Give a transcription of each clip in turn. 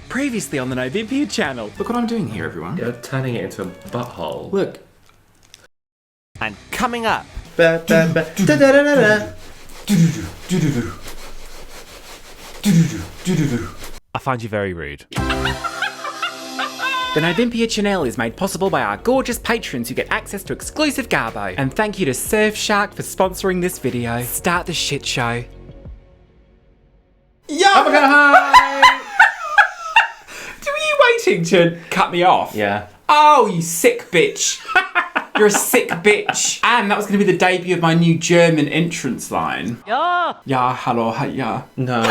Previously on the Novympia channel. Look what I'm doing here, everyone. You're turning it into a butthole. Look. And coming up. I find you very rude. The Novympia channel is made possible by our gorgeous patrons who get access to exclusive garbo. And thank you to Surfshark for sponsoring this video. Start the shit show. Yo! Oh my god, hi! Were you waiting to cut me off? Yeah. Oh, you sick bitch. You're a sick bitch. And that was going to be the debut of my new German entrance line. Yeah. Ja, hallo, ja. No.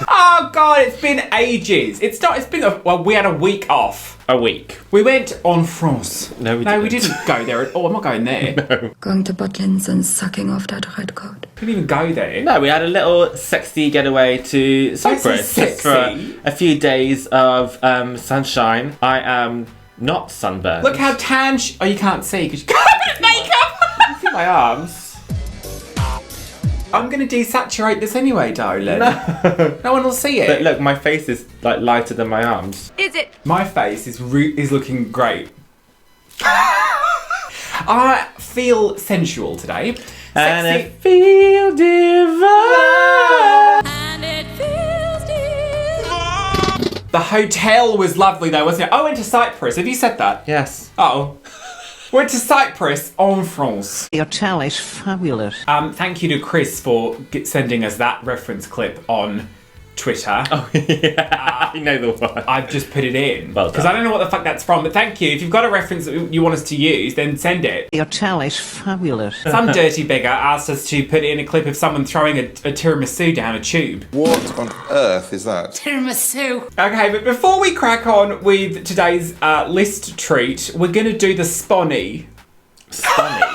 Oh god, it's been ages. It's been well, we had a week off. A week. We went on France. No, we we didn't go there at all. I'm not going there. No. Going to Butlins and sucking off that red coat. Couldn't even go there. No, we had a little sexy getaway to Cyprus. Just for a few days of sunshine. I am not sunburned. Look how tan oh, you can't see because you can't put makeup. You see my arms? I'm going to desaturate this anyway, darling. No. No one will see it. But look, my face is like lighter than my arms. Is it? My face is looking great. I feel sensual today. And Sexy. I feel divine. And it feels divine. The hotel was lovely though, wasn't it? I went to Cyprus. Have you said that? Yes. Oh. Went to Cyprus en France. Your towel is fabulous. Thank you to Chris for sending us that reference clip on Twitter. Oh, yeah. You know the one. I've just put it in. Well done. Because I don't know what the fuck that's from, but thank you. If you've got a reference that you want us to use, then send it. Your towel is fabulous. Some dirty beggar asked us to put in a clip of someone throwing a tiramisu down a tube. What on earth is that? Tiramisu. Okay, but before we crack on with today's list treat, we're going to do the Sponny. Sponny.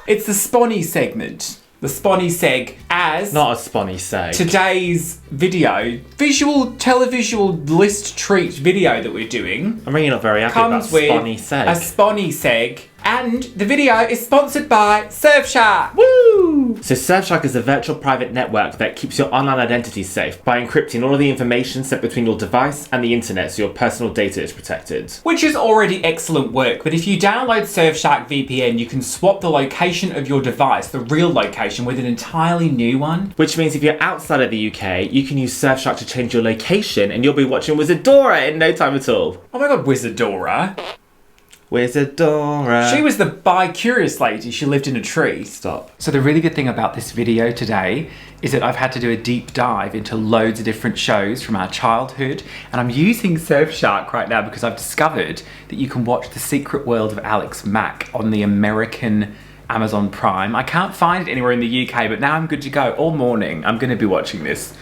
It's the Sponny segment. The Sponny seg as Not a sponny seg. today's video, televisual list treat video that we're doing I'm really not very happy comes about with sponny seg. a Sponny seg, and the video is sponsored by Surfshark. Woo! So Surfshark is a virtual private network that keeps your online identity safe by encrypting all of the information sent between your device and the internet so your personal data is protected. Which is already excellent work, but if you download Surfshark VPN, you can swap the location of your device, the real location, with an entirely new one. Which means if you're outside of the UK, you can use Surfshark to change your location and you'll be watching Wizardora in no time at all. Oh my god, Wizardora. Wizardora. She was the bi-curious lady. She lived in a tree. Stop. So the really good thing about this video today is that I've had to do a deep dive into loads of different shows from our childhood, and I'm using Surfshark right now because I've discovered that you can watch The Secret World of Alex Mack on the American Amazon Prime. I can't find it anywhere in the UK, but now I'm good to go. All morning I'm going to be watching this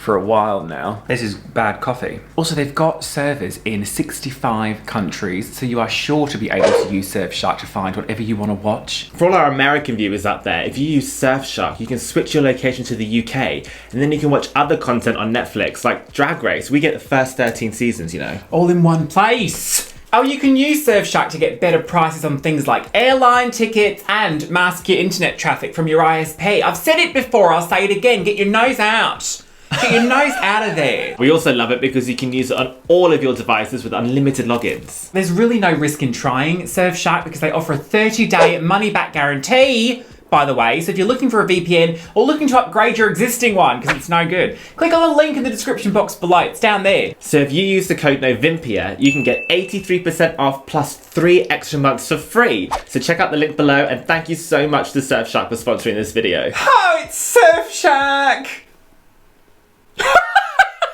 for a while now. This is bad coffee. Also, they've got servers in 65 countries, so you are sure to be able to use Surfshark to find whatever you want to watch. For all our American viewers out there, if you use Surfshark, you can switch your location to the UK, and then you can watch other content on Netflix, like Drag Race. We get the first 13 seasons, you know. All in one place. Oh, you can use Surfshark to get better prices on things like airline tickets and mask your internet traffic from your ISP. I've said it before, I'll say it again. Get your nose out. Get your nose out of there. We also love it because you can use it on all of your devices with unlimited logins. There's really no risk in trying Surfshark because they offer a 30-day money-back guarantee, by the way. So if you're looking for a VPN or looking to upgrade your existing one because it's no good, click on the link in the description box below. It's down there. So if you use the code Novympia, you can get 83% off plus 3 extra months for free. So check out the link below, and thank you so much to Surfshark for sponsoring this video. Oh, it's Surfshark!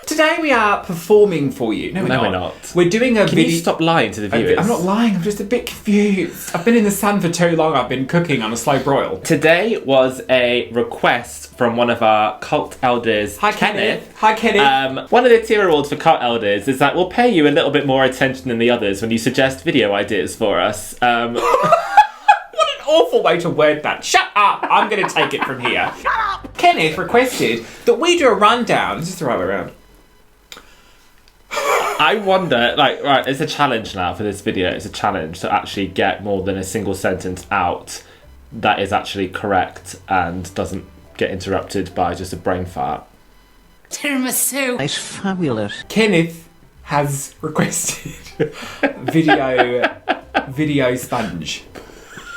Today we are performing for you. No, we're not. We're doing a Can video. you stop lying to the viewers? I'm not lying, I'm just a bit confused. I've been in the sun for too long. I've been cooking on a slow broil. Today was a request from one of our cult elders, Hi, Kenneth. Hi, Kenneth. One of the tier awards for cult elders is that we'll pay you a little bit more attention than the others when you suggest video ideas for us. What an awful way to word that. Shut up. I'm going to take it from here. Shut up. Kenneth requested that we do a rundown. Is this the right way around? I wonder, like, right, it's a challenge now for this video. It's a challenge to actually get more than a single sentence out that is actually correct and doesn't get interrupted by just a brain fart. Tiramisu. It's fabulous. Kenneth has requested video sponge.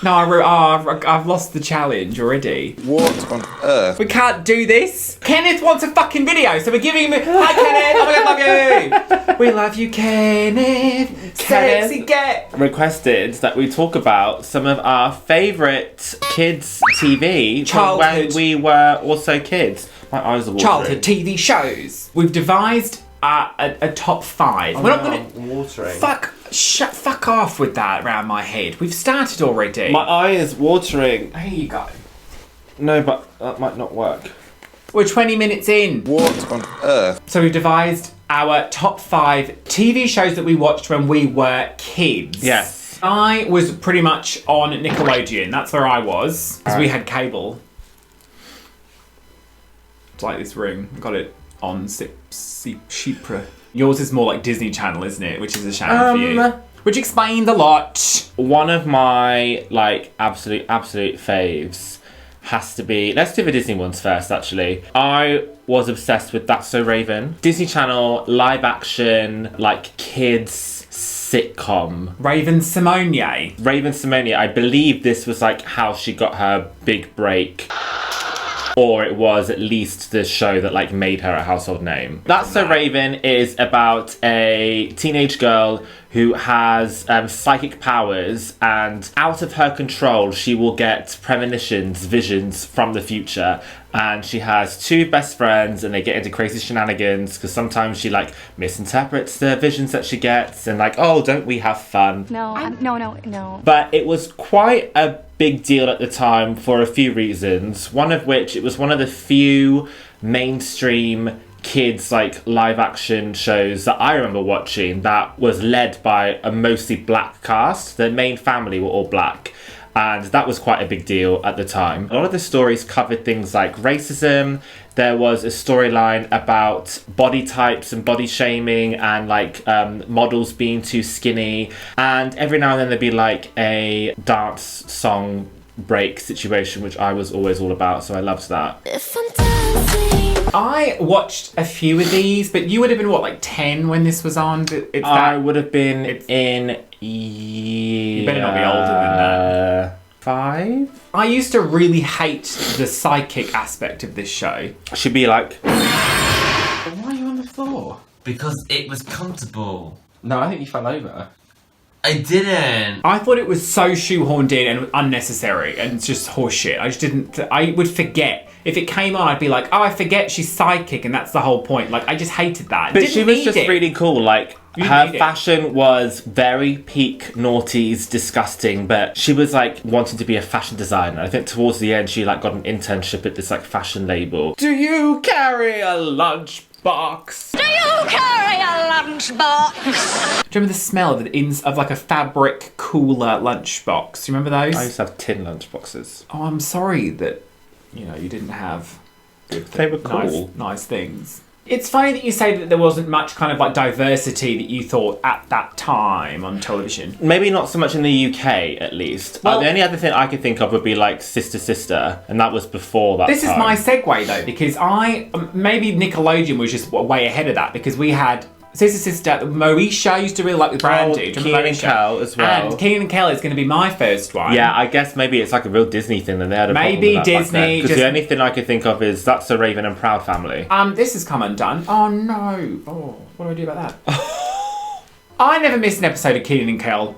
No, I've lost the challenge already. What on earth? We can't do this. Kenneth wants a fucking video, so we're giving him. Hi, Kenneth. Oh my god, love you. We love you, Kenneth. Sexy get. Requested that we talk about some of our favourite kids' TV from when Childhood. we were also kids. My eyes are watering. Childhood TV shows. We've devised a top 5. We're not gonna. Watering. Fuck off with that around my head. We've started already. My eye is watering. Here you go. No, but that might not work. We're 20 minutes in. What on earth? So we've devised our top 5 TV shows that we watched when we were kids. Yes. I was pretty much on Nickelodeon. That's where I was. Because we had cable. It's like this room. Got it on Shipra. Yours is more like Disney Channel, isn't it? Which is a shame for you. Which explained a lot. One of my like absolute faves has to be, let's do the Disney ones first actually. I was obsessed with That's So Raven. Disney Channel, live action, like kids sitcom. Raven Simone. Raven Simone, I believe this was like how she got her big break. Or it was at least the show that like made her a household name. That's So Raven is about a teenage girl who has psychic powers, and out of her control she will get premonitions, visions from the future. And she has 2 best friends and they get into crazy shenanigans because sometimes she like misinterprets the visions that she gets and like, oh, don't we have fun? No. But it was quite a big deal at the time for a few reasons. One of which, it was one of the few mainstream kids like live action shows that I remember watching that was led by a mostly black cast. The main family were all black. And that was quite a big deal at the time. A lot of the stories covered things like racism. There was a storyline about body types and body shaming and like models being too skinny. And every now and then there'd be like a dance song break situation, which I was always all about. So I loved that. I watched a few of these, but you would have been, what, like 10 when this was on? I would have been in... You better not be older than that. 5? I used to really hate the psychic aspect of this show. Should be like... Why are you on the floor? Because it was comfortable. No, I think you fell over. I didn't. I thought it was so shoehorned in and unnecessary and just horseshit. I just didn't... I would forget. If it came on, I'd be like, oh, I forget she's psychic and that's the whole point. Like, I just hated that. But she was just really cool. Like, her fashion was very peak noughties, disgusting, but she was like wanting to be a fashion designer. I think towards the end, she like got an internship at this like fashion label. Do you carry a lunchbox? Do you carry a lunchbox? Do you remember the smell of like a fabric cooler lunchbox? Do you remember those? I used to have tin lunchboxes. Oh, I'm sorry that, you know, you didn't have good They were cool. nice things. It's funny that you say that there wasn't much kind of like diversity that you thought at that time on television. Maybe not so much in the UK, at least. Well, the only other thing I could think of would be like Sister Sister, and that was before that This time. is my segue though, because maybe Nickelodeon was just way ahead of that, because we had Sister, Moesha used to really like with Brandy. Kenan Kel as well. And Kenan Kel is going to be my first one. Yeah, I guess maybe it's like a real Disney thing that they had a Maybe problem with that Disney because just- the only thing I could think of is That's So Raven and Proud Family. This has come undone. Oh no. Oh, what do I do about that? I never missed an episode of Kenan Kel.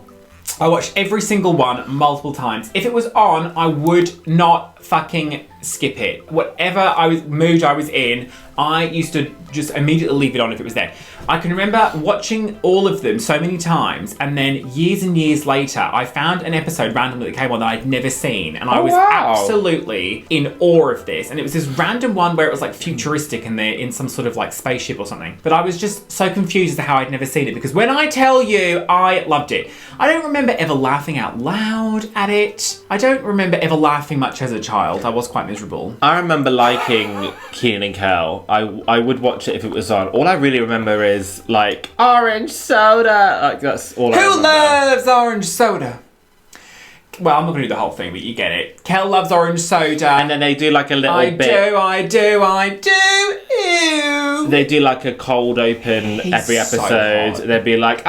I watched every single one multiple times. If it was on, I would not fucking skip it. Whatever mood I was in, I used to just immediately leave it on if it was there. I can remember watching all of them so many times, and then years and years later, I found an episode randomly that came on that I'd never seen, and I was absolutely in awe of this. And it was this random one where it was like futuristic and they're in some sort of like spaceship or something. But I was just so confused as to how I'd never seen it, because when I tell you, I loved it. I don't remember ever laughing out loud at it. I don't remember ever laughing much as a child. I was quite miserable. I remember liking Kenan Kel. I would watch it if it was on. All I really remember is like orange soda. Like that's all I remember. Who loves orange soda? well, I'm not gonna do the whole thing, but you get it. Kel loves orange soda. And then they do like a little bit. I do, ew. They do like a cold open every so episode. hot. They'd be like,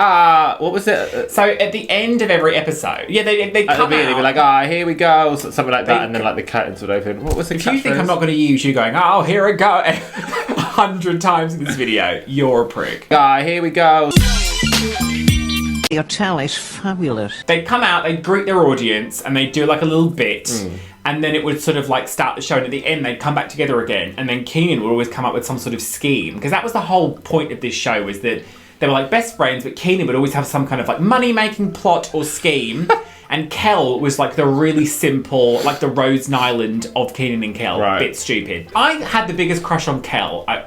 what was it? So at the end of every episode, yeah, they At the come beginning, they'd be out. like, here we go, something like that, and then like the curtains would open. What was the If you think I'm not going to use you going, oh, here we go, 100 times in this video, you're a prick. Here we go. Your tell is fabulous. They'd come out, they'd greet their audience, and they'd do like a little bit, and then it would sort of like start the show, and at the end they'd come back together again, and then Kenan would always come up with some sort of scheme, because that was the whole point of this show, was that they were like best friends, but Kenan would always have some kind of like money-making plot or scheme, and Kel was like the really simple, like the Rose Nyland of Kenan and Kel, bit stupid. I had the biggest crush on Kel. I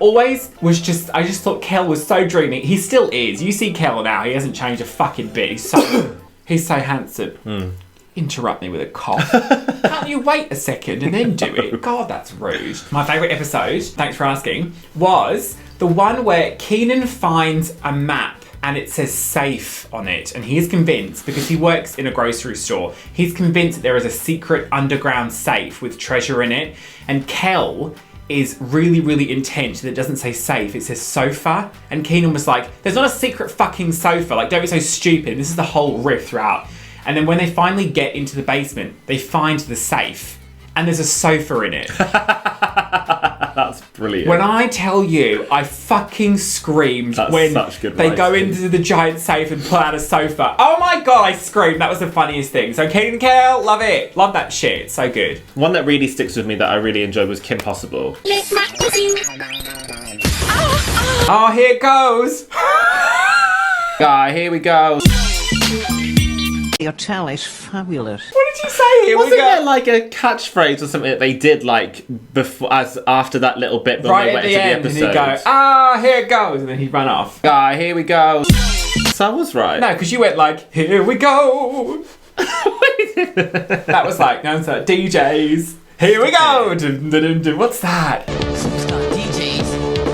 just thought Kel was so dreamy. He still is. You see Kel now, he hasn't changed a fucking bit. He's so handsome. Interrupt me with a cough. Can't you wait a second and then do it? God, that's rude. My favourite episode, thanks for asking, was the one where Kenan finds a map and it says safe on it, and he is convinced, because he works in a grocery store, he's convinced that there is a secret underground safe with treasure in it, and Kel is really, really intent that it doesn't say safe, it says sofa, and Kenan was like, there's not a secret fucking sofa, like don't be so stupid, this is the whole riff throughout. And then when they finally get into the basement, they find the safe, and there's a sofa in it. That's brilliant. When I tell you, I fucking screamed when they go into the giant safe and pull out a sofa. Oh my god, I screamed. That was the funniest thing. So Kenan Kel, love it. Love that shit. It's so good. One that really sticks with me that I really enjoyed was Kim Possible. Oh, here it goes. Here we go. Your tell is fabulous. What did you say? Here Wasn't we go. there like a catchphrase or something that they did like before, after that little bit when Right they at went the into end, the and he'd episode? go, here it goes, and then he'd run off. Here we go. So I was right. No, because you went like, here we go. That was like, no, it's like DJs. Here we go. Dun, dun, dun, dun. What's that?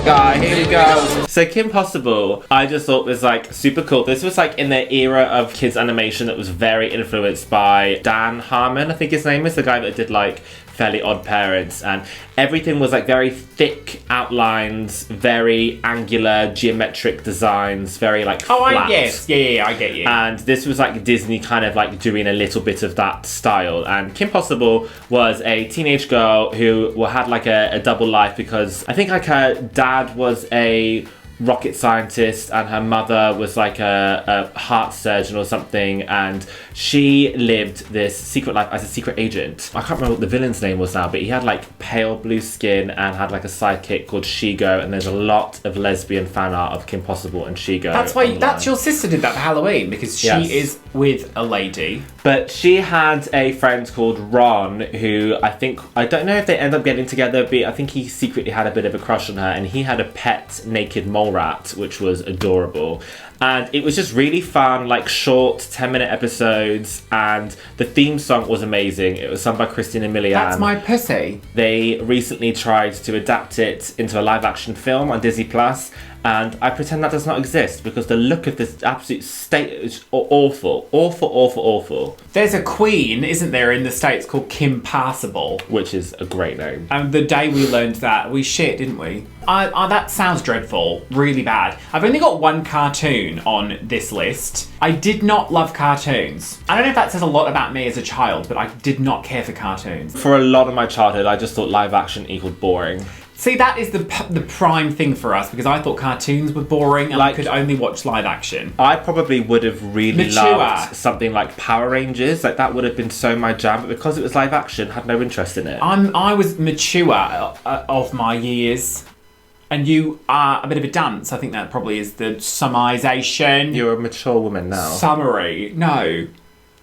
Here we go. So Kim Possible, I just thought was like super cool. This was like in the era of kids animation that was very influenced by Dan Harmon, I think his name is, the guy that did like Fairly Odd Parents, and everything was like very thick outlines, very angular geometric designs, very like flat. Yes, yeah, I get you. And this was like Disney kind of like doing a little bit of that style. And Kim Possible was a teenage girl who had like a double life, because I think like her dad was a rocket scientist and her mother was like a heart surgeon or something, and she lived this secret life as a secret agent. I can't remember what the villain's name was now, but he had like pale blue skin and had like a sidekick called Shigo, and there's a lot of lesbian fan art of Kim Possible and Shigo. That's why online. that's your sister did that for Halloween, because she is with a lady. But she had a friend called Ron who I don't know if they end up getting together, but I think he secretly had a bit of a crush on her, and he had a pet naked mole rat, which was adorable. And it was just really fun, like short 10-minute episodes, and the theme song was amazing. It was sung by Christina Milian. That's my pussy. They recently tried to adapt it into a live-action film on Disney Plus, and I pretend that does not exist, because the look of this absolute state is awful. Awful. There's a queen, isn't there, in the States called Kim Possible. Which is a great name. And the day we learned that, we shit, didn't we? That sounds dreadful. Really bad. I've only got one cartoon on this list. I did not love cartoons. I don't know if that says a lot about me as a child, but I did not care for cartoons. For a lot of my childhood, I just thought live action equaled boring. See, that is the prime thing for us, because I thought cartoons were boring and I could only watch live action. I probably would have really Mature. loved something like Power Rangers. Like, that would have been so my jam, but because it was live action, had no interest in it. I was mature of my years, and you are a bit of a dunce. I think that probably is the summarization. You're a mature woman now. Summary. No.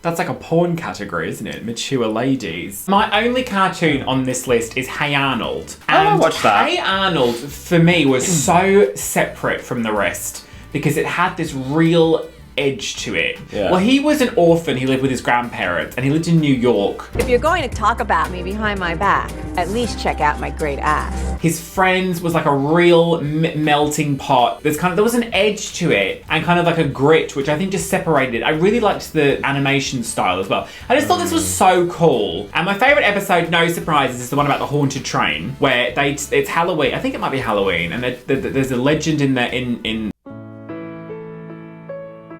That's like a porn category, isn't it? Mature ladies. My only cartoon on this list is Hey Arnold. And I watched that. Hey Arnold, for me, was so separate from the rest, because it had this real edge to it. Yeah. Well, he was an orphan. He lived with his grandparents, and he lived in New York. If you're going to talk about me behind my back, at least check out my great ass. His friends was like a real melting pot. There was an edge to it, and kind of like a grit, which I think just separated it. I really liked the animation style as well. I just thought this was so cool. And my favourite episode, no surprises, is the one about the haunted train, where it's Halloween. I think it might be Halloween, and there's a legend in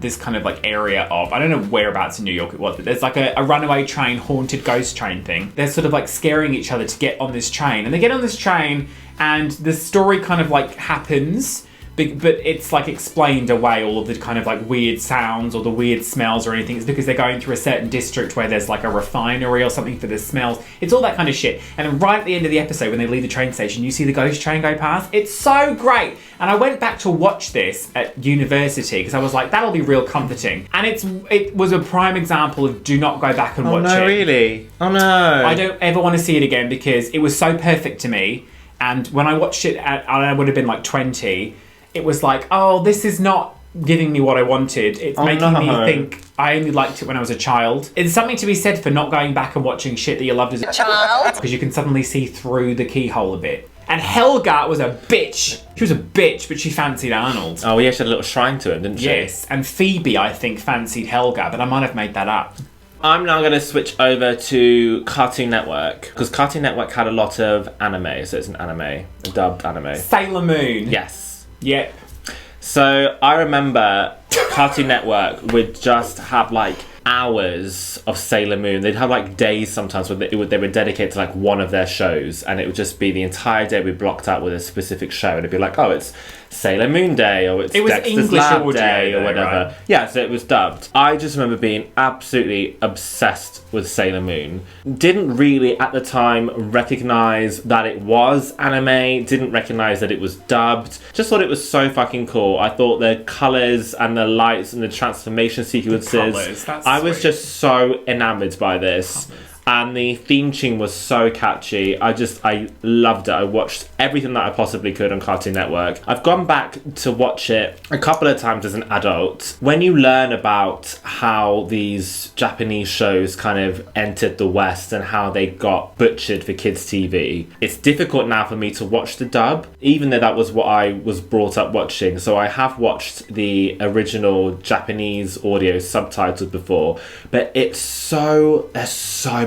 this kind of like area of, I don't know whereabouts in New York it was, but there's like a runaway train, haunted ghost train thing. They're sort of like scaring each other to get on this train. And they get on this train and the story kind of like happens, but it's like explained away, all of the kind of like weird sounds or the weird smells or anything. It's because they're going through a certain district where there's like a refinery or something for the smells. It's all that kind of shit. And then right at the end of the episode, when they leave the train station, you see the ghost train go past. It's so great. And I went back to watch this at university because I was like, that'll be real comforting. And it was a prime example of do not go back and watch it. Oh no, really? Oh no. I don't ever want to see it again because it was so perfect to me. And when I watched it, I would have been like 20, it was like, oh, this is not giving me what I wanted. It's making me think I only liked it when I was a child. It's something to be said for not going back and watching shit that you loved as a child, because you can suddenly see through the keyhole a bit. And Helga was a bitch. She was a bitch, but she fancied Arnold. Oh yeah, she had a little shrine to him, didn't she? Yes, and Phoebe, I think, fancied Helga, but I might have made that up. I'm now going to switch over to Cartoon Network, because Cartoon Network had a lot of anime, so it's an anime, a dubbed anime. Sailor Moon. Yes. Yep. So I remember Cartoon Network would just have like hours of Sailor Moon. They'd have like days sometimes where they were dedicated to like one of their shows, and it would just be the entire day we blocked out with a specific show, and it'd be like, oh, it's Sailor Moon Day, or it's Dexter's English Lab audio Day, or though, whatever. right? Yeah, so it was dubbed. I just remember being absolutely obsessed with Sailor Moon. Didn't really at the time recognise that it was anime, didn't recognise that it was dubbed. Just thought it was so fucking cool. I thought the colours and the lights and the transformation sequences, I was just so enamoured by this. And the theme tune was so catchy. I loved it. I watched everything that I possibly could on Cartoon Network. I've gone back to watch it a couple of times as an adult. When you learn about how these Japanese shows kind of entered the West and how they got butchered for kids' TV, it's difficult now for me to watch the dub, even though that was what I was brought up watching. So I have watched the original Japanese audio subtitled before, but there's so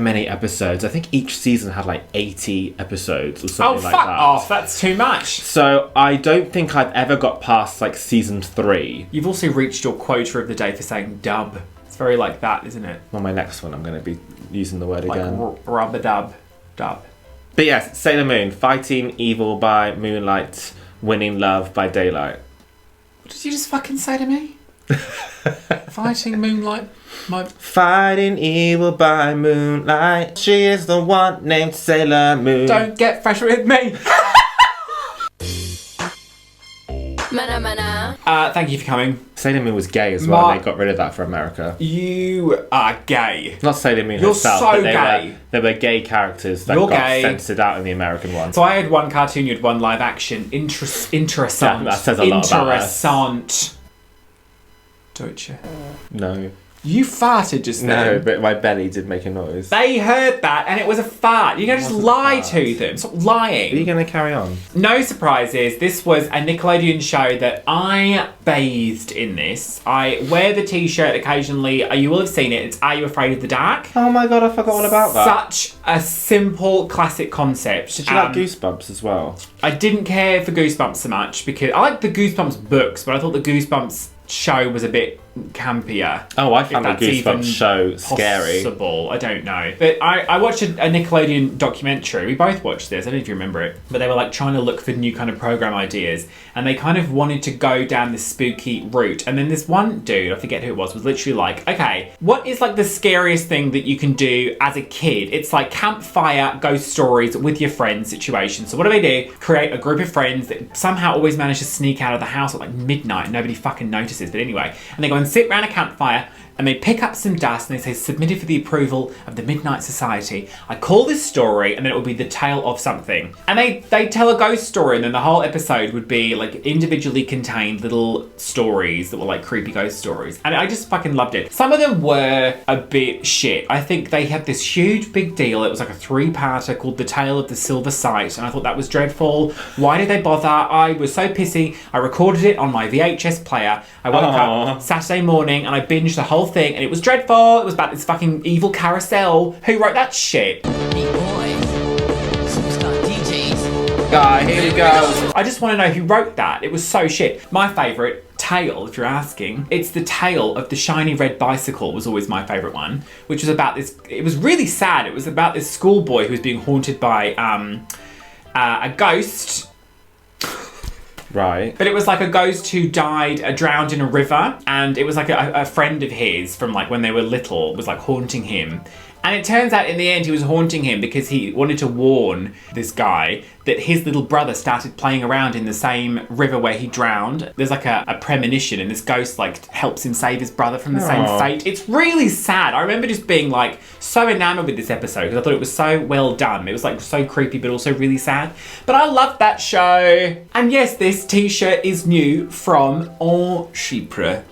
many episodes. I think each season had like 80 episodes or something like that. Oh, fuck off. That's too much. So I don't think I've ever got past like season 3. You've also reached your quota of the day for saying dub. It's very like that, isn't it? On my next one, I'm going to be using the word like again. Rub-a-dub. Dub. But yes, Sailor Moon. Fighting evil by moonlight, winning love by daylight. What did you just fucking say to me? Fighting moonlight. Fighting evil by moonlight. She is the one named Sailor Moon. Don't get fresh with me. Thank you for coming. Sailor Moon was gay as well. They got rid of that for America. You are gay. Not Sailor Moon You're herself, so but gay. They were gay characters that You're got gay. censored out in the American one. So I had one cartoon, you had one live action. Interessant. Yeah, that says a lot about us. Interessant. Deutsche. No. You farted just then. No, but my belly did make a noise. They heard that and it was a fart. You're going to just lie to them. Stop lying. Are you going to carry on? No surprises. This was a Nickelodeon show that I bathed in this. I wear the t-shirt occasionally. You will have seen it. It's Are You Afraid of the Dark? Oh my god, I forgot all about that. Such a simple classic concept. Did you like Goosebumps as well? I didn't care for Goosebumps so much because I liked the Goosebumps books, but I thought the Goosebumps show was a bit campier. Oh, I found the Goosebumps show scary. Possible, I don't know. But I watched a Nickelodeon documentary. We both watched this. I don't know if you remember it. But they were like trying to look for new kind of program ideas. And they kind of wanted to go down this spooky route. And then this one dude, I forget who it was literally like, okay, what is like the scariest thing that you can do as a kid? It's like campfire, ghost stories with your friends situation. So what do? Create a group of friends that somehow always manage to sneak out of the house at like midnight. Nobody fucking notices apprentices, but anyway. And they go and sit around a campfire and they pick up some dust and they say, submitted for the approval of the Midnight Society. I call this story, and then it will be the tale of something. And they tell a ghost story, and then the whole episode would be like individually contained little stories that were like creepy ghost stories. And I just fucking loved it. Some of them were a bit shit. I think they had this huge big deal. It was like a 3-parter called The Tale of the Silver Sight, and I thought that was dreadful. Why did they bother? I was so pissy. I recorded it on my VHS player. I woke up Saturday morning and I binged the whole thing, and it was dreadful. It was about this fucking evil carousel. Who wrote that shit? Here we go. I just want to know who wrote that. It was so shit. My favourite tale, if you're asking, it's the tale of the shiny red bicycle was always my favourite one, which was about this, it was really sad. It was about this schoolboy who was being haunted by a ghost. Right. But it was like a ghost who died, drowned in a river, and it was like a friend of his from like when they were little was like haunting him. And it turns out in the end he was haunting him because he wanted to warn this guy that his little brother started playing around in the same river where he drowned. There's like a premonition, and this ghost like helps him save his brother from the same fate. It's really sad. I remember just being like so enamored with this episode because I thought it was so well done. It was like so creepy but also really sad. But I loved that show. And yes, this t-shirt is new from En Chypre.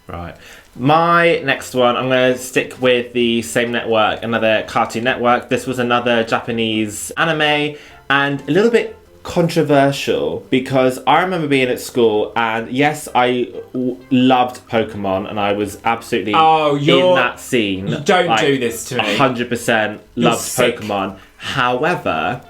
Right. My next one, I'm going to stick with the same network, another Cartoon Network. This was another Japanese anime, and a little bit controversial because I remember being at school, and yes, I loved Pokemon, and I was absolutely in that scene. Don't do this to me. 100% loved Pokemon. However,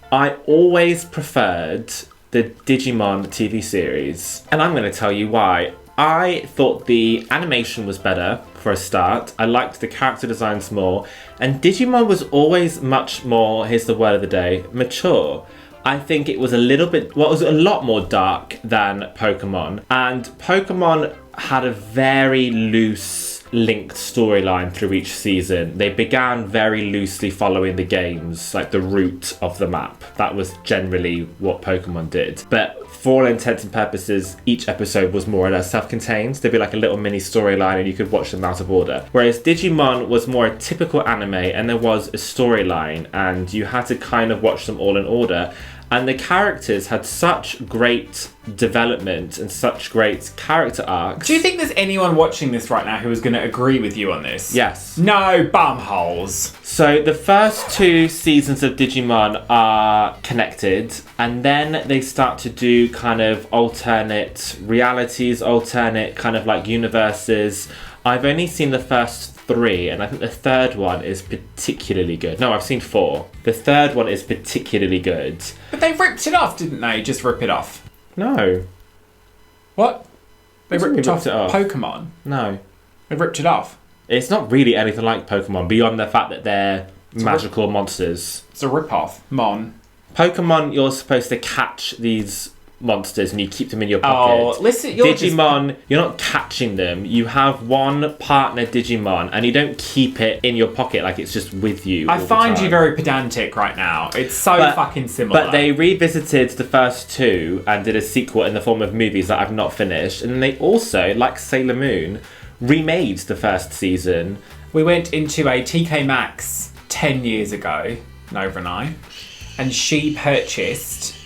I always preferred the Digimon TV series, and I'm going to tell you why. I thought the animation was better for a start. I liked the character designs more. And Digimon was always much more, here's the word of the day, mature. I think it was a lot more dark than Pokemon. And Pokemon had a very loose linked storyline through each season. They began very loosely following the games, like the route of the map. That was generally what Pokemon did. But for all intents and purposes, each episode was more or less self-contained. There'd be like a little mini storyline and you could watch them out of order. Whereas Digimon was more a typical anime, and there was a storyline and you had to kind of watch them all in order. And the characters had such great development and such great character arcs. Do you think there's anyone watching this right now who is going to agree with you on this? Yes. No, bumholes. So the first 2 seasons of Digimon are connected, and then they start to do kind of alternate realities, alternate kind of like universes. I've only seen the first 3, and I think the third one is particularly good. No, I've seen 4. The third one is particularly good. But they ripped it off, didn't they? Just rip it off. No. What? They ripped it off it off? Pokemon? No. They ripped it off? It's not really anything like Pokemon, beyond the fact that they're magical monsters. It's a rip-off. Mon. Pokemon, you're supposed to catch these monsters and you keep them in your pocket. Oh, listen, Digimon, you're not catching them. You have one partner Digimon and you don't keep it in your pocket like it's just with you. I find you very pedantic right now. It's so fucking similar. But they revisited the first 2 and did a sequel in the form of movies that I've not finished. And then they also, like Sailor Moon, remade the first season. We went into a TK Maxx 10 years ago, Nova and I, and she purchased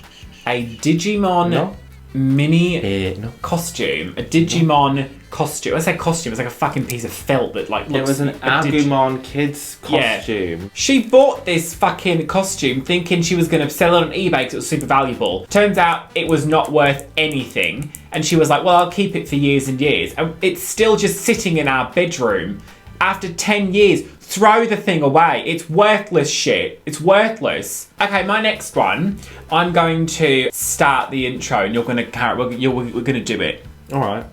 a Digimon mini costume. A Digimon costume. I say costume, it's like a fucking piece of felt that like looks... It was an Agumon kids costume. Yeah. She bought this fucking costume thinking she was going to sell it on eBay because it was super valuable. Turns out it was not worth anything. And she was like, well, I'll keep it for years and years. And it's still just sitting in our bedroom. After 10 years, throw the thing away. It's worthless shit. It's worthless. Okay, my next one, I'm going to start the intro and you're going to carry it. We're going to do it. All right.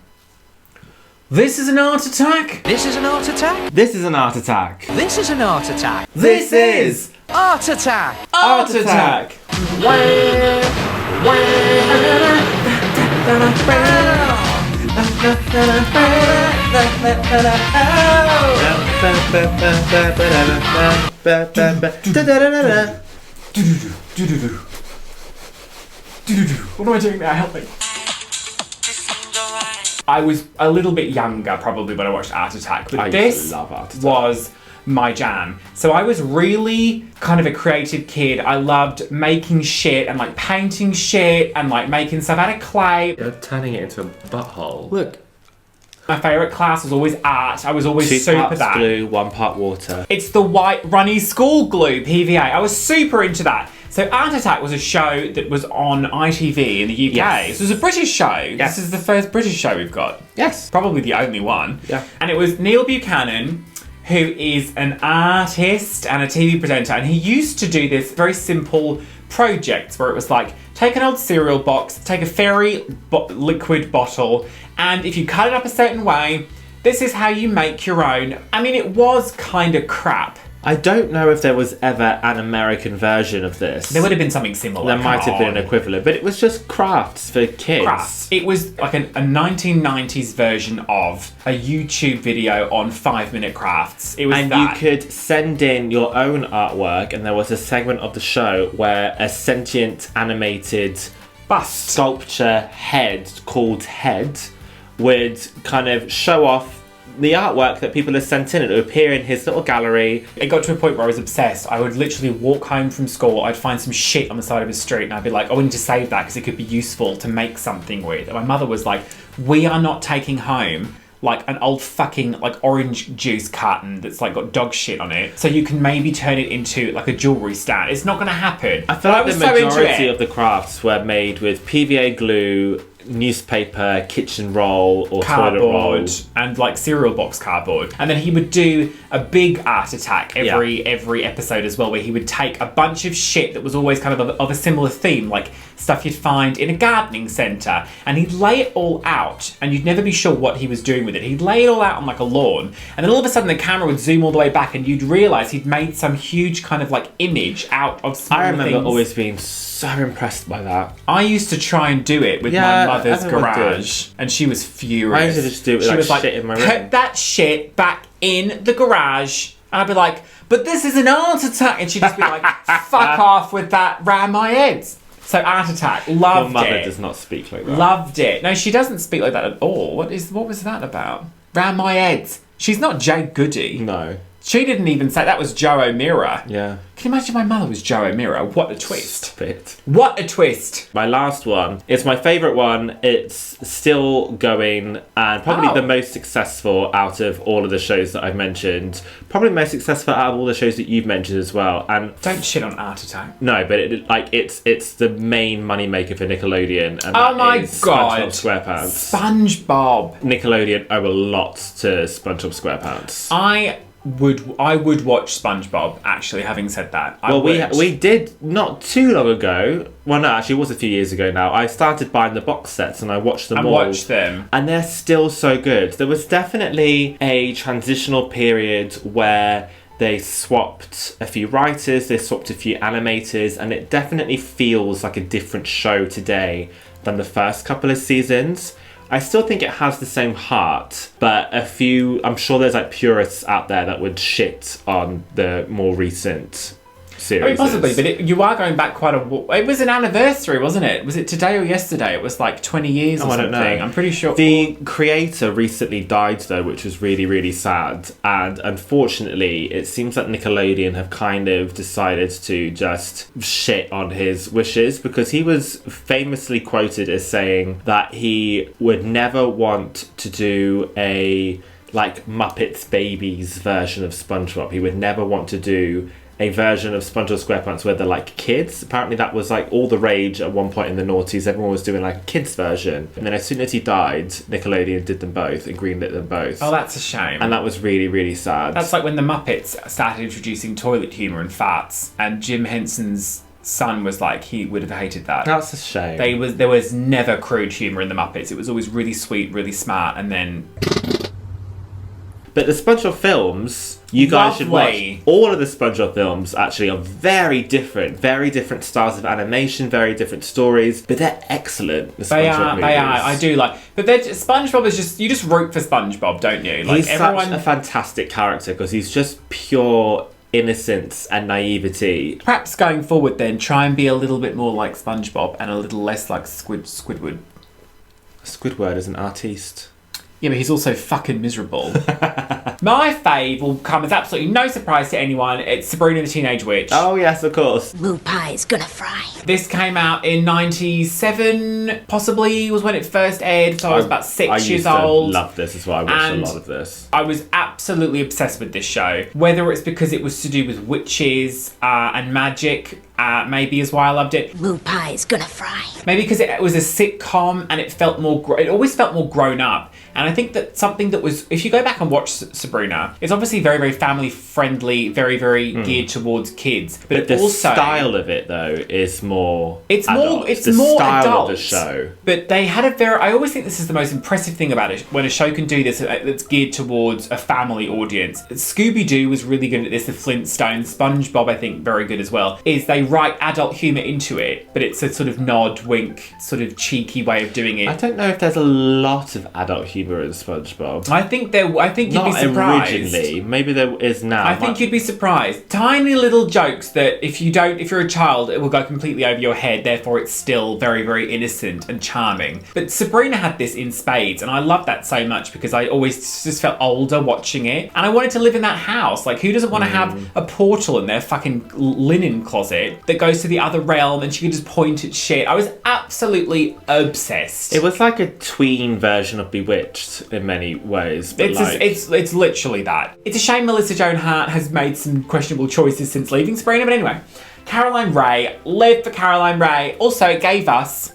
This is an art attack. This is an art attack. This is an art attack. This is an art attack. This is Art attack. Art attack. What am I doing now? Help me. I was a little bit younger probably when I watched Art Attack, but I used this to love Art Attack. was my jam. So I was really kind of a creative kid. I loved making shit and like painting shit and like making stuff out of clay. You're turning it into a butthole. Look. My favourite class was always art. I was always 2 super parts that. glue, 1 part water. It's the white runny school glue, PVA. I was super into that. So Art Attack was a show that was on ITV in the UK. Yes. So it was a British show. Yes. This is the first British show we've got. Yes. Probably the only one. Yeah. And it was Neil Buchanan, who is an artist and a TV presenter, and he used to do this very simple project where it was like, take an old cereal box, take a fairy liquid bottle, and if you cut it up a certain way, this is how you make your own. I mean, it was kind of crap. I don't know if there was ever an American version of this. There would have been something similar. There might have been an equivalent, but it was just crafts for kids. Crafts. It was like a 1990s version of a YouTube video on 5-minute crafts. It was And that. you could send in your own artwork, and there was a segment of the show where a sentient animated bust sculpture head called Head would kind of show off the artwork that people had sent in. It would appear in his little gallery. It got to a point where I was obsessed. I would literally walk home from school, I'd find some shit on the side of the street, and I'd be like, oh, I need to save that because it could be useful to make something with. And my mother was like, we are not taking home like an old fucking like orange juice carton that's like got dog shit on it, so you can maybe turn it into like a jewellery stand. It's not going to happen. I feel like the so into majority it. of the crafts were made with PVA glue, newspaper, kitchen roll, or toilet roll. Cardboard and like cereal box cardboard. And then he would do a big Art Attack every episode as well, where he would take a bunch of shit that was always kind of a similar theme, like stuff you'd find in a gardening centre, and he'd lay it all out, and you'd never be sure what he was doing with it. He'd lay it all out on like a lawn, and then all of a sudden the camera would zoom all the way back, and you'd realise he'd made some huge kind of like image out of small I remember things. always being so impressed by that. I used to try and do it with Yeah, my mother's everyone garage, and she was furious. I used to just do it with she that was like, shit in my put room. that shit back in the garage. And I'd be like, but this is an Art Attack. And she'd just be like, fuck off with that round my head. So Art Attack, loved Your mother it. does not speak like that. Loved it. No, she doesn't speak like that at all. What was that about? Round my head. She's not Jay Goody. No. She didn't even say that was Joe O'Meara. Yeah. Can you imagine my mother was Joe O'Meara? What a twist. Stop it. What a twist. My last one. It's my favourite one. It's still going and probably the most successful out of all of the shows that I've mentioned. Probably most successful out of all the shows that you've mentioned as well. And don't shit on Art Attack. No, but it's the main moneymaker for Nickelodeon. And oh my SpongeBob god. SquarePants. SpongeBob. Nickelodeon owe a lot to SpongeBob SquarePants. I would watch SpongeBob, actually, having said that. We did not too long ago. Well, no, actually, it was a few years ago now. I started buying the box sets and I watched them all. And they're still so good. There was definitely a transitional period where they swapped a few writers, they swapped a few animators, and it definitely feels like a different show today than the first couple of seasons. I still think it has the same heart, but I'm sure there's like purists out there that would shit on the more recent series. I mean, possibly, but you are going back quite it was an anniversary, wasn't it? Was it today or yesterday? It was like 20 years or something. I don't know. I'm pretty sure. The creator recently died though, which was really, really sad. And unfortunately, it seems that Nickelodeon have kind of decided to just shit on his wishes, because he was famously quoted as saying that he would never want to do a like Muppets Babies version of SpongeBob. He would never want to do a version of SpongeBob SquarePants where they're like kids. Apparently that was like all the rage at one point in the noughties. Everyone was doing like a kids version. And then as soon as he died, Nickelodeon did them both and greenlit them both. Oh, that's a shame. And that was really, really sad. That's like when the Muppets started introducing toilet humour and farts, and Jim Henson's son was like, he would have hated that. That's a shame. There was never crude humour in the Muppets. It was always really sweet, really smart, and then... But the SpongeBob films, you guys should watch. All of the SpongeBob films actually are very different styles of animation, very different stories, but they're excellent. They are. I do like. But SpongeBob is just, you just root for SpongeBob, don't you? Like, he's such a fantastic character because he's just pure innocence and naivety. Perhaps going forward then, try and be a little bit more like SpongeBob and a little less like Squidward. Squidward is an artiste. Yeah, but he's also fucking miserable. My fave will come as absolutely no surprise to anyone. It's Sabrina the Teenage Witch. Oh, yes, of course. Moo pie's gonna fry. This came out in 97, possibly, was when it first aired. So I was about 6 years old. I love this as well. I watched a lot of this. I was absolutely obsessed with this show. Whether it's because it was to do with witches and magic, maybe is why I loved it. Moo pie's gonna fry. Maybe because it was a sitcom and it felt more. It always felt more grown up. And I think that something that was, if you go back and watch Sabrina, it's obviously very, very family friendly, very, very geared towards kids. But the also, style of it though is more. It's adult. It's the more style adult. of the show. But they had a very. I always think this is the most impressive thing about it when a show can do this that's geared towards a family audience. Scooby Doo was really good at this. The Flintstones, SpongeBob, I think, very good as well. Is they write adult humour into it, but it's a sort of nod, wink, sort of cheeky way of doing it. I don't know if there's a lot of adult humour in SpongeBob. I think you'd Not be surprised. originally. Maybe there is now. I think you'd be surprised. Tiny little jokes that if you're a child, it will go completely over your head. Therefore, it's still very, very innocent and charming. But Sabrina had this in spades, and I love that so much because I always just felt older watching it, and I wanted to live in that house. Like, who doesn't want to have a portal in their fucking linen closet that goes to the other realm, and she can just point at shit? I was absolutely obsessed. It was like a tween version of Bewitched in many ways. But It's literally that. It's a shame Melissa Joan Hart has made some questionable choices since leaving Sabrina, but anyway. Caroline Ray, live for Caroline Ray. Also, it gave us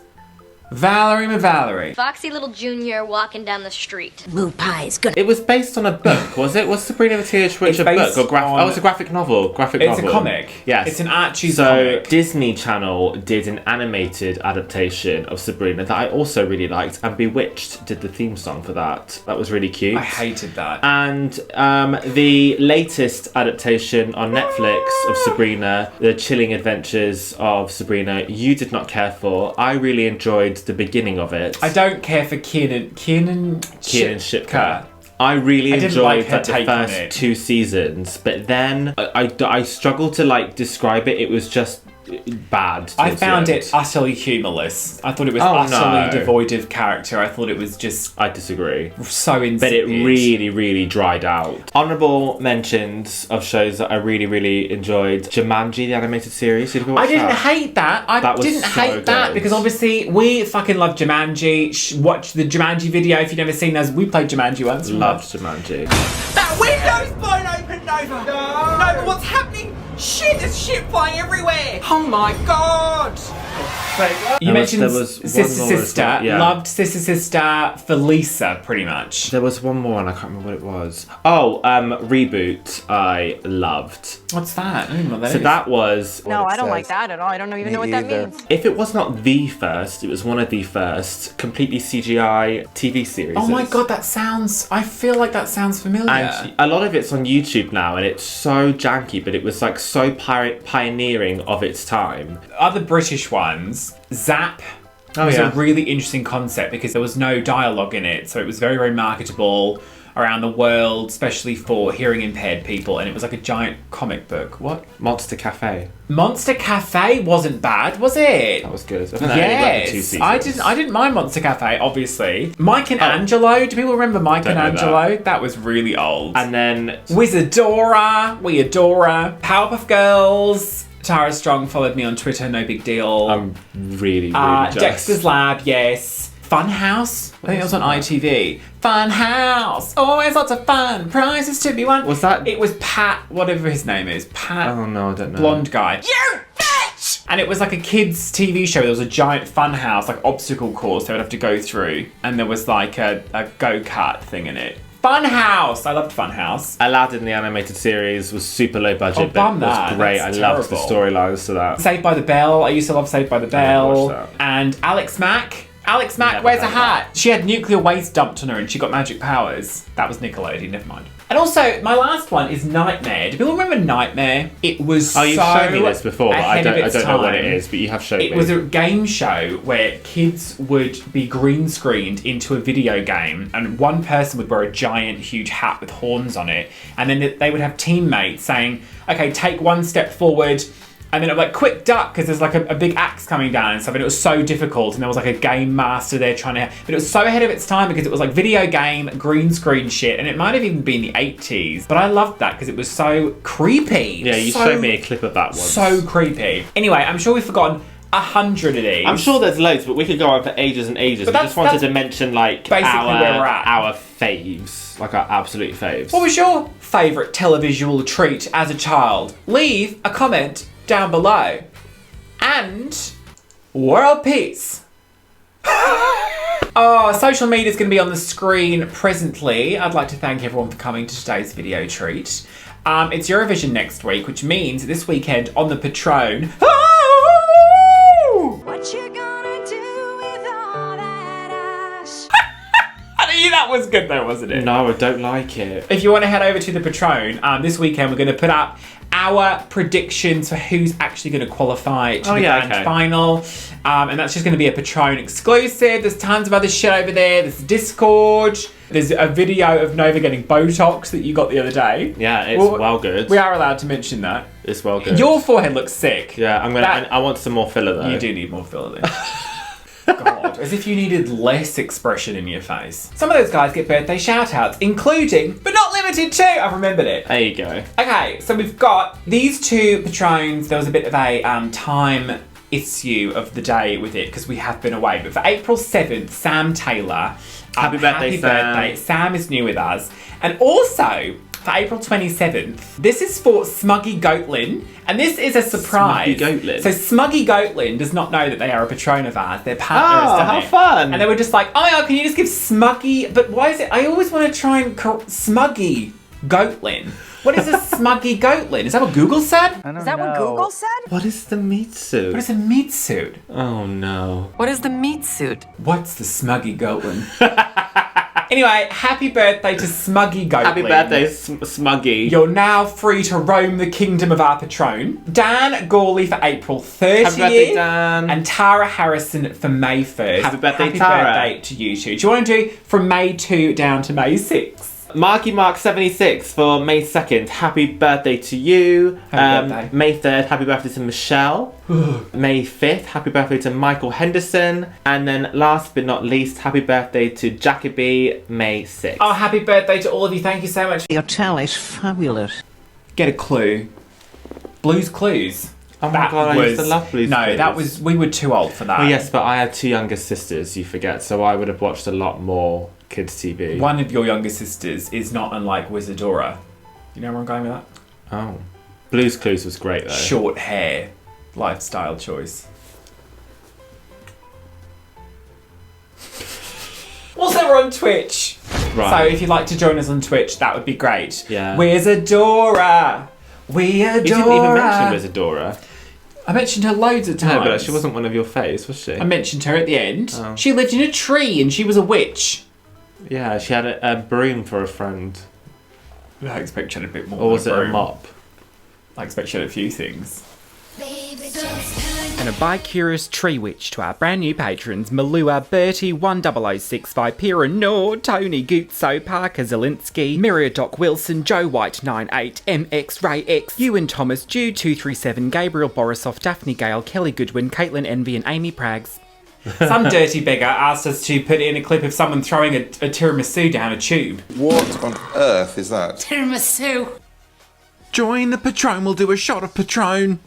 Valerie McValerie. Foxy little junior walking down the street. Moo pie's gonna. It was based on a book, was it? Was Sabrina the Teenage Witch a book or it's a graphic novel? It's a comic. Yes, it's an Archie's So comic. Disney Channel did an animated adaptation of Sabrina that I also really liked, and Bewitched did the theme song for that. That was really cute. I hated that. And the latest adaptation on Netflix of Sabrina, The Chilling Adventures of Sabrina, you did not care for. I really enjoyed the beginning of it. I don't care for Kenan Shipka. I really enjoyed her the take on first it. 2 seasons, but then I struggled to describe it. It was just bad. I found it utterly humourless. I thought it was utterly devoid of character. I thought it was just... I disagree. So insipid. But it really, really dried out. Honourable mentions of shows that I really, really enjoyed. Jumanji, the animated series. Did you watch I didn't that? hate that. I didn't hate that because obviously we fucking love Jumanji. Watch the Jumanji video if you've never seen us. We played Jumanji once. Loved Jumanji. That window's blown open, Nova! No, but what's happening? Shit, there's shit flying everywhere! Oh my god! You mentioned there was Sister one more as Sister. well, yeah. Loved Sister Sister for Lisa, pretty much. There was one more and I can't remember what it was. Oh, Reboot I loved. What's that? I don't know what that So is. that was... No, I don't like that at all. I don't even know what that means. If it was not the first, it was one of the first completely CGI TV series. Oh my god, that sounds... I feel like that sounds familiar. And a lot of it's on YouTube now, and it's so janky, but it was so pioneering of its time. Other British ones, Zap was a really interesting concept because there was no dialogue in it, so it was very, very marketable around the world, especially for hearing impaired people, and it was like a giant comic book. What? Monster Cafe. Monster Cafe wasn't bad, was it? That was good. I think that only went for 2 seasons. I didn't mind Monster Cafe, obviously. Mike and Angelo, do people remember Mike and Angelo? That was really old. And then Wizardora, we adore her. Powerpuff Girls. Tara Strong followed me on Twitter, no big deal. I'm really jealous. Dexter's Lab, yes. Funhouse? I think that was on ITV. Funhouse! Always lots of fun. Prizes to be won. Was that... It was Pat, whatever his name is. Pat... Oh no, I don't know. Blonde guy. You bitch! And it was like a kids' TV show. There was a giant funhouse, like obstacle course they would have to go through. And there was like a go-kart thing in it. Funhouse! I loved Funhouse. Aladdin, the animated series, was super low budget, but it was great. That's I loved the terrible. storylines to that. Saved by the Bell. I used to love Saved by the Bell. watched that. And Alex Mack. Alex Mack Never wears a heard hat. She had nuclear waste dumped on her and she got magic powers. That was Nickelodeon, never mind. And also, my last one is Nightmare. Do people remember Nightmare? It was you've shown me this before, but I don't know what it time. is, but you have shown me. It was a game show where kids would be green screened into a video game and one person would wear a giant, huge hat with horns on it. And then they would have teammates saying, okay, take one step forward, And then I'm like, quick duck, because there's like a big axe coming down and stuff, and it was so difficult. And there was like a game master there trying to, but it was so ahead of its time because it was like video game, green screen shit, and it might have even been the 80s. But I loved that because it was so creepy. Yeah, you showed me a clip of that once. So creepy. Anyway, I'm sure we've forgotten 100 of these. I'm sure there's loads, but we could go on for ages and ages. But We just wanted to mention like basically where we're at. our faves, like our absolute faves. What was your favourite televisual treat as a child? Leave a comment down below. And world peace. Oh, social media is going to be on the screen presently. I'd like to thank everyone for coming to today's video treat. It's Eurovision next week, which means this weekend on the Patron. What you gonna do with all that ash? I knew that was good though, wasn't it? No, I don't like it. If you want to head over to the Patron, this weekend we're going to put up our predictions for who's actually going to qualify to the grand final. And that's just going to be a Patron exclusive. There's tons of other shit over there. There's Discord. There's a video of Nova getting Botox that you got the other day. Yeah, it's well good. We are allowed to mention that. It's well good. Your forehead looks sick. Yeah, I want some more filler though. You do need more filler then. God, as if you needed less expression in your face. Some of those guys get birthday shout-outs, including, but not limited to, I've remembered it. There you go. Okay, so we've got these two Patrons. There was a bit of a time issue of the day with it because we have been away. But for April 7th, Sam Taylor. Happy birthday, Sam. Sam is new with us. And also, for April 27th, this is for Smuggy Goatlin, and this is a surprise. Smuggy Goatlin? So Smuggy Goatlin does not know that they are a Patron of ours. Their partner has done how it. fun. And they were just like, oh my God, can you just give Smuggy, but why is it, I always want to try and Smuggy Goatlin. What is a Smuggy Goatlin? Is that what Google said? Is that what Google said? What is the meat suit? What is a meat suit? Oh no. What is the meat suit? What's the Smuggy Goatlin? Anyway, happy birthday to Smuggy Goatlin. Happy birthday, Smuggy. You're now free to roam the kingdom of our Patron. Dan Gawley for April 30th. Happy birthday, Dan. And Tara Harrison for May 1st. Happy birthday, Happy Tara. birthday to you two. Do you want to do from May 2 down to May 6? Marky Mark 76 for May 2nd. Happy birthday to you. Happy birthday. May 3rd, happy birthday to Michelle. May 5th, happy birthday to Michael Henderson. And then last but not least, happy birthday to Jacoby, May 6th. Oh, happy birthday to all of you. Thank you so much. Your towel is fabulous. Get a clue. Blue's Clues. Oh my God, I used to love Blue's No, Clues. that was, we were too old for that. Well, yes, but I had 2 younger sisters, you forget, so I would have watched a lot more kids' TV. One of your younger sisters is not unlike Wizardora. You know where I'm going with that? Oh. Blue's Clues was great, though. Short hair. Lifestyle choice. Also, we're on Twitch. Right. So if you'd like to join us on Twitch, that would be great. Yeah. Wizardora. We adore. You didn't even mention Wizardora. I mentioned her loads of times. No, but she wasn't one of your faves, was she? I mentioned her at the end. Oh. She lived in a tree and she was a witch. Yeah, she had a broom for a friend. I expect she had a bit more. Or was than it a broom. mop? I expect she had a few things. And a bi-curious tree witch to our brand new patrons: Malua, Bertie, 10065, Vipera, Nor, Tony, Gutso, Parker, Zelinsky, Miria, Doc Wilson, Joe White 98, MX, Ray X, Ewan Thomas, Jude 237, Gabriel Borisov, Daphne Gale, Kelly Goodwin, Caitlin Envy, and Amy Prags. Some dirty beggar asked us to put in a clip of someone throwing a tiramisu down a tube. What on earth is that? Tiramisu. Join the Patron, we'll do a shot of Patron.